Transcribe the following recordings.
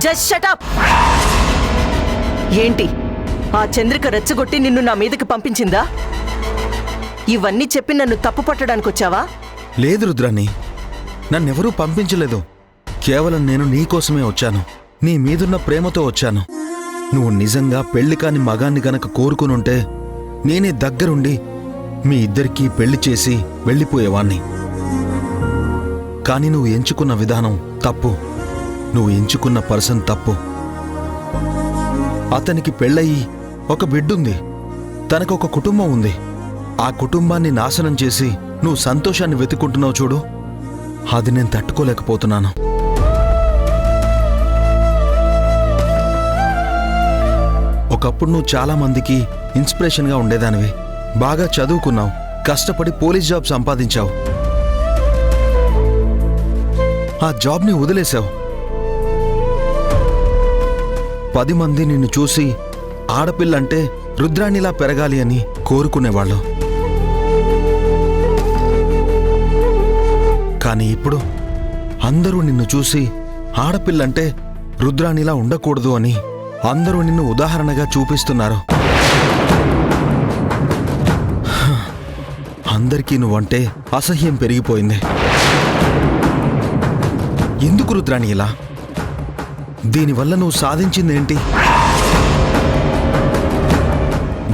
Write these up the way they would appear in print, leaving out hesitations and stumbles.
Just shut up. ఏంటి ఆ చంద్రిక రెచ్చగొట్టి నిన్ను నా మీదకి పంపించిందా? ఇవన్నీ చెప్పి నన్ను తప్పు పట్టడానికి వచ్చావా? లేదు రుద్రాణి, నన్నెవరూ పంపించలేదు. కేవలం నేను నీకోసమే వచ్చాను. నీ మీదున్న ప్రేమతో వచ్చాను. నువ్వు నిజంగా పెళ్లి కాని మగాన్ని గనక కోరుకునుంటే నేనే దగ్గరుండి మీ ఇద్దరికీ పెళ్లి చేసి వెళ్ళిపోయేవాణ్ణి. కాని నువ్వు ఎంచుకున్న విధానం తప్పు. నువ్వు ఎంచుకున్న పర్సన్ తప్పు. అతనికి పెళ్ళయి ఒక బిడ్డుంది, తనకొక కుటుంబం ఉంది. ఆ కుటుంబాన్ని నాశనం చేసి నువ్వు సంతోషాన్ని వెతుక్కుంటున్నావు చూడు, అది నేను తట్టుకోలేకపోతున్నాను. ఒకప్పుడు నువ్వు చాలా మందికి ఇన్స్పిరేషన్గా ఉండేదానివి. బాగా చదువుకున్నావు, కష్టపడి పోలీస్ జాబ్ సంపాదించావు. ఆ జాబ్ని వదిలేశావు. 10 మంది నిన్ను చూసి ఆడపిల్లంటే రుద్రాణిలా పెరగాలి అని కోరుకునేవాళ్ళు. కానీ ఇప్పుడు అందరూ నిన్ను చూసి ఆడపిల్లంటే రుద్రాణిలా ఉండకూడదు అని అందరూ నిన్ను ఉదాహరణగా చూపిస్తున్నారు. అందరికీ నువ్వంటే అసహ్యం పెరిగిపోయింది. ఎందుకు రుద్రాణి ఇలా? దీనివల్ల నువ్వు సాధించిందేంటి?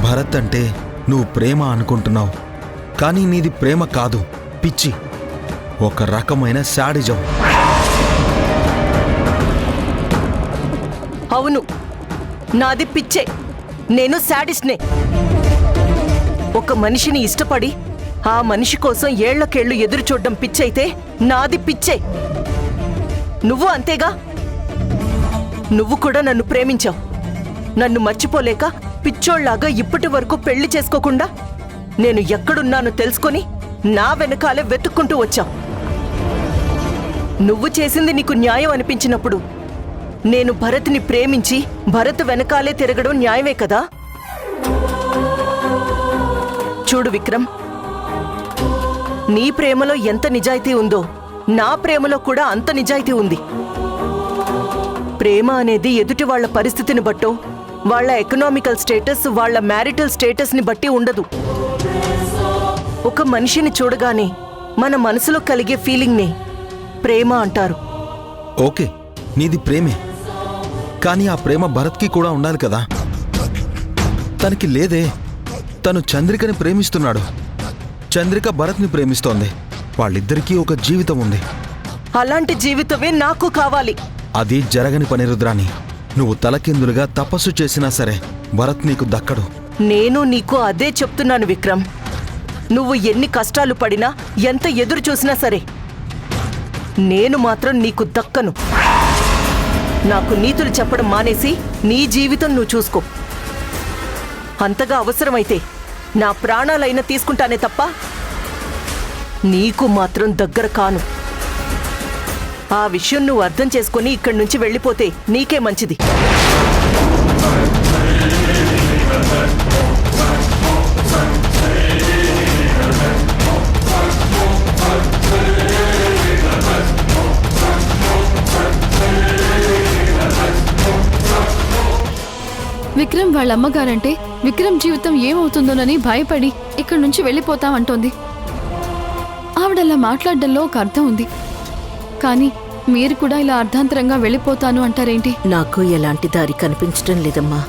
భరత్ అంటే నువ్వు ప్రేమ అనుకుంటున్నావు, కానీ నీది ప్రేమ కాదు, పిచ్చి. ఒక రకమైన శాడిజం. అవును, నాది పిచ్చే. నేను శాడిస్ట్నే. ఒక మనిషిని ఇష్టపడి ఆ మనిషి కోసం ఏళ్లకేళ్లు ఎదురు చూడడం పిచ్చైతే నాది పిచ్చే. నువ్వు అంతేగా. నువ్వు కూడా నన్ను ప్రేమించావు. నన్ను మర్చిపోలేక పిచ్చోళ్లాగా ఇప్పటి వరకు పెళ్లి చేసుకోకుండా నేను ఎక్కడున్నానో తెలుసుకొని నా వెనకాలే వెతుక్కుంటూ వచ్చావు. నువ్వు చేసింది నీకు న్యాయం అనిపించినప్పుడు నేను భరత్ని ప్రేమించి భరత్ వెనకాలే తిరగడం న్యాయమే కదా? చూడు విక్రమ్, నీ ప్రేమలో ఎంత నిజాయితీ ఉందో నా ప్రేమలో కూడా అంత నిజాయితీ ఉంది. ప్రేమ అనేది ఎదుటి వాళ్ల పరిస్థితిని బట్టో, వాళ్ల ఎకనామికల్ స్టేటస్, వాళ్ల మ్యారిటల్ స్టేటస్ని బట్టి ఉండదు. ఒక మనిషిని చూడగానే మన మనసులో కలిగే ఫీలింగ్నే ప్రేమ అంటారు. ఓకే, నీది ప్రేమే, కానీ ఆ ప్రేమ భరత్కి కూడా ఉండాలి కదా. తనకి లేదే. తను చంద్రికని ప్రేమిస్తున్నాడు, చంద్రిక భరత్ని ప్రేమిస్తోంది. వాళ్ళిద్దరికీ ఒక జీవితం ఉంది. అలాంటి జీవితమే నాకు కావాలి. అది జరగని పని రుద్రాణి. నువ్వు తలకిందులుగా తపస్సు చేసినా సరే భరత్ నీకు దక్కడు. నేను నీకు అదే చెప్తున్నాను విక్రమ్. నువ్వు ఎన్ని కష్టాలు పడినా, ఎంత ఎదురు చూసినా సరే నేను మాత్రం నీకు దక్కను. నాకు నీతులు చెప్పడం మానేసి నీ జీవితం నువ్వు చూసుకో. అంతగా అవసరమైతే నా ప్రాణాలైనా తీసుకుంటానే తప్ప నీకు మాత్రం దగ్గర కాను. ఆ విషయం నువ్వు అర్థం చేసుకుని ఇక్కడి నుంచి వెళ్ళిపోతే నీకే మంచిది. విక్రమ్ వాళ్ళ అమ్మగారంటే విక్రమ్ జీవితం ఏమవుతుందోనని భయపడి ఇక్కడి నుంచి వెళ్ళిపోతామంటోంది. ఆవిడలా మాట్లాడడంలో ఒక అర్థం ఉంది, కానీ మీరు కూడా ఇలా అర్ధాంతరంగా వెళ్ళిపోతాను అంటారేంటి? నాకు ఎలాంటి దారి కనిపించడం లేదమ్మా.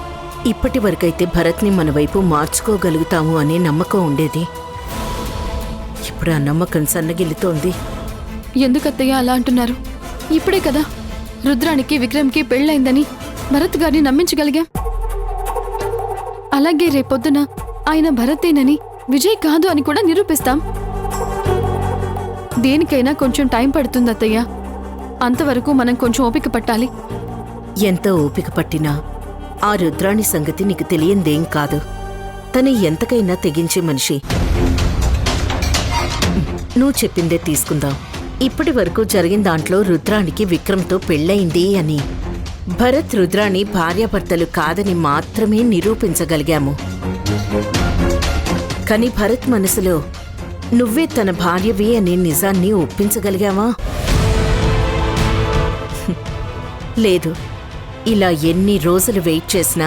ఇప్పటి వరకైతే భరత్ని మన వైపు మార్చుకోగలుగుతాము అనే నమ్మకం ఉండేది. ఇప్పుడు ఆ నమ్మకం సన్నగిల్లుతోంది. ఎందుకత్తయ్య అలా అంటున్నారు? ఇప్పుడే కదా రుద్రానికి విక్రమ్కి పెళ్ళైందని భరత్ గారిని నమ్మించగలిగాం. అలాగే రేపొద్దున ఆయన భరతేనని, విజయ్ కాదు అని కూడా నిరూపిస్తాం. దేనికైనా కొంచెం టైం పడుతుంది అత్తయ్య. అంతవరకు మనం కొంచెం ఓపిక పట్టాలి. ఎంత ఓపిక పట్టినా ఆ రుద్రాణి సంగతి నీకు తెలియందేం కాదు. తను ఎంతకైనా తెగించే మనిషి. నువ్వు చెప్పిందే తీసుకుందాం. ఇప్పటి వరకు జరిగిన దాంట్లో రుద్రానికి విక్రమ్తో పెళ్ళయింది అని, భరత్ రుద్రాణి భార్యాభర్తలు కాదని మాత్రమే నిరూపించగలిగాము. కానీ భరత్ మనసులో నువ్వే తన భార్యవి అనే నిజాన్ని ఒప్పించగలిగావా? లేదు. ఇలా ఎన్ని రోజులు వెయిట్ చేసినా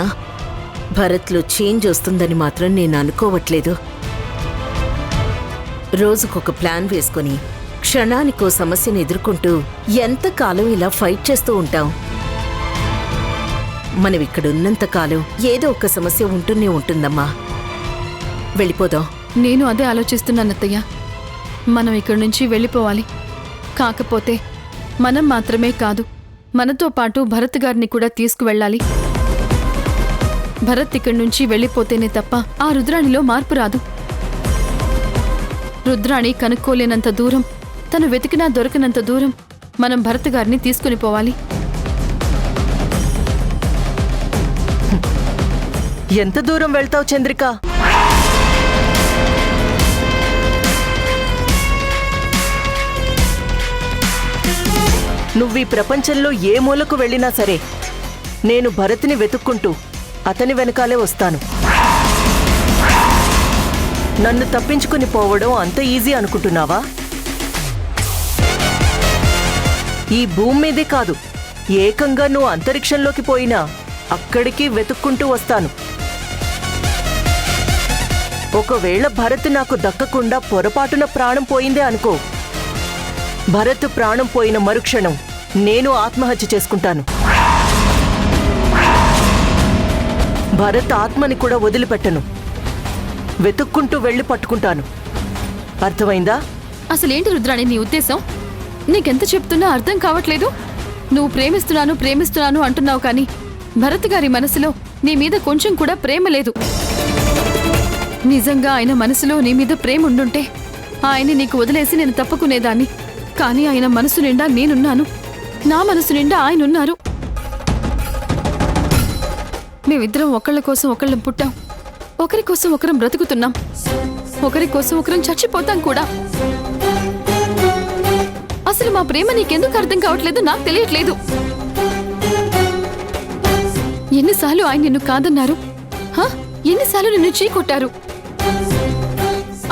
భరత్లో చేంజ్ వస్తుందని మాత్రం నేను అనుకోవట్లేదు. రోజుకొక ప్లాన్ వేసుకొని క్షణానికో సమస్యను ఎదుర్కొంటూ ఎంతకాలం ఇలా ఫైట్ చేస్తూ ఉంటాం? మనం ఇక్కడున్నంతకాలం ఏదో ఒక సమస్య ఉంటూనే ఉంటుందమ్మా. వెళ్ళిపోదాం. నేను అదే ఆలోచిస్తున్నాను అత్తయ్య. మనం ఇక్కడి నుంచి వెళ్ళిపోవాలి. కాకపోతే మనం మాత్రమే కాదు, మనతో పాటు భరత్ గారిని కూడా తీసుకువెళ్ళాలి. భరత్ ఇక్కడి నుంచి వెళ్ళిపోతేనే తప్ప ఆ రుద్రాణిలో మార్పు రాదు. రుద్రాణి కనుక్కోలేనంత దూరం, తను వెతికినా దొరకనంత దూరం మనం భరత్ గారిని తీసుకుని పోవాలి. ఎంత దూరం వెళ్తావు చంద్రిక? నువ్వీ ప్రపంచంలో ఏ మూలకు వెళ్ళినా సరే నేను భరత్ని వెతుక్కుంటూ అతని వెనకాలే వస్తాను. నన్ను తప్పించుకుని పోవడం అంత ఈజీ అనుకుంటున్నావా? ఈ భూమి మీదే కాదు, ఏకంగా నువ్వు అంతరిక్షంలోకి పోయినా అక్కడికి వెతుక్కుంటూ వస్తాను. ఒకవేళ భరత్ నాకు దక్కకుండా పొరపాటున ప్రాణం పోయిందే అనుకో, భరత్ ప్రాణం పోయిన మరుక్షణం నేను ఆత్మహత్య చేసుకుంటాను. భరత్ ఆత్మని కూడా వదిలిపెట్టను. వెతుక్కుంటూ వెళ్ళి పట్టుకుంటాను. అర్థమైందా? అసలేంటి రుద్రాణి నీ ఉద్దేశం? నీకెంత చెప్తున్నా అర్థం కావట్లేదు. నువ్వు ప్రేమిస్తున్నాను ప్రేమిస్తున్నాను అంటున్నావు, కానీ భరత్ గారి మనసులో నీ మీద కొంచెం కూడా ప్రేమ లేదు. నిజంగా ఆయన మనసులో నీ మీద ప్రేమ ఉండుంటే ఆయన్ని నీకు వదిలేసి నేను తప్పుకునేదాన్ని. కానీ ఆయన మనసు నిండా నేనున్నాను, నా మనసు నిండా ఆయనున్నారు. మేమిద్దరం ఒకళ్ళ కోసం ఒకళ్ళం పుట్టాం, ఒకరి కోసం ఒకరం బ్రతుకుతున్నాం, ఒకరి కోసం ఒకరం చచ్చిపోతాం కూడా. అసలు మా ప్రేమ నీకెందుకు అర్థం కావట్లేదు నాకు తెలియట్లేదు. ఎన్నిసార్లు ఆయన నిన్ను కాదన్నారు, ఎన్నిసార్లు నిన్ను చీకొట్టారు.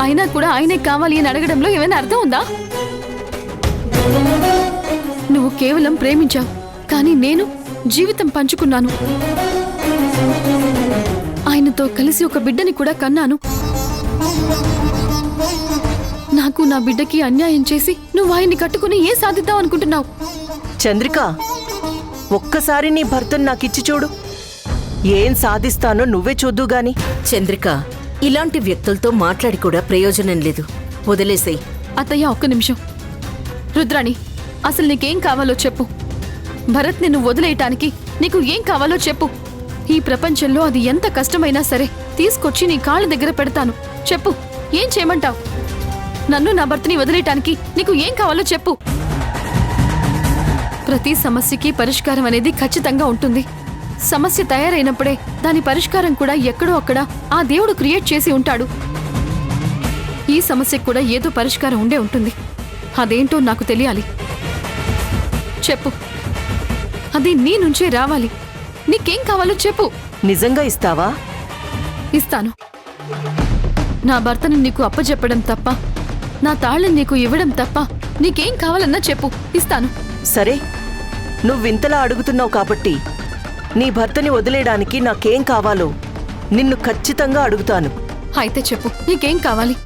అయినా కూడా ఆయనే కావాలి అని అడగడంలో ఏమైనా అర్థం ఉందా? నువ్వు కేవలం ప్రేమించావు, కానీ నేను జీవితం పంచుకున్నాను. ఆయనతో కలిసి ఒక బిడ్డని కూడా కన్నాను. నాకు నా బిడ్డకి అన్యాయం చేసి నువ్వు ఆయన్ని కట్టుకుని ఏం సాధిద్దాం అనుకుంటున్నావు? చంద్రిక, ఒక్కసారి నీ భర్తను నాకిచ్చి చూడు, ఏం సాధిస్తానో నువ్వే చూద్దుగాని. చంద్రిక, ఇలాంటి వ్యక్తులతో మాట్లాడి కూడా ప్రయోజనం లేదు. వదిలేసేయ్. అత్తయ్య, ఒక్క నిమిషం. రుద్రాణి, అసలు నీకేం కావాలో చెప్పు. భరత్ నిన్ను వదిలేయటానికి నీకు ఏం కావాలో చెప్పు. ఈ ప్రపంచంలో అది ఎంత కష్టమైనా సరే తీసుకొచ్చి నీ కాళ్ళ దగ్గర పెడతాను. చెప్పు, ఏం చేయమంటావు? నన్ను నా భర్తని వదిలేయటానికి నీకు ఏం కావాలో చెప్పు. ప్రతి సమస్యకి పరిష్కారం అనేది ఖచ్చితంగా ఉంటుంది. సమస్య తయారైనప్పుడే దాని పరిష్కారం కూడా ఎక్కడో అక్కడ ఆ దేవుడు క్రియేట్ చేసి ఉంటాడు. ఈ సమస్యకు కూడా ఏదో పరిష్కారం ఉండే ఉంటుంది. అదేంటో నాకు తెలియాలి. చెప్పు, అది నీ నుంచే రావాలి. నీకేం కావాలో చెప్పు. నిజంగా ఇస్తావా? ఇస్తాను. నా భర్తని నీకు అప్పచెప్పడం తప్ప, నా తాళ్ళని నీకు ఇవ్వడం తప్ప నీకేం కావాలన్నా చెప్పు, ఇస్తాను. సరే, నువ్వింతలా అడుగుతున్నావు కాబట్టి నీ భర్తని వదిలేయడానికి నాకేం కావాలో నిన్ను ఖచ్చితంగా అడుగుతాను. అయితే చెప్పు, నీకేం కావాలి?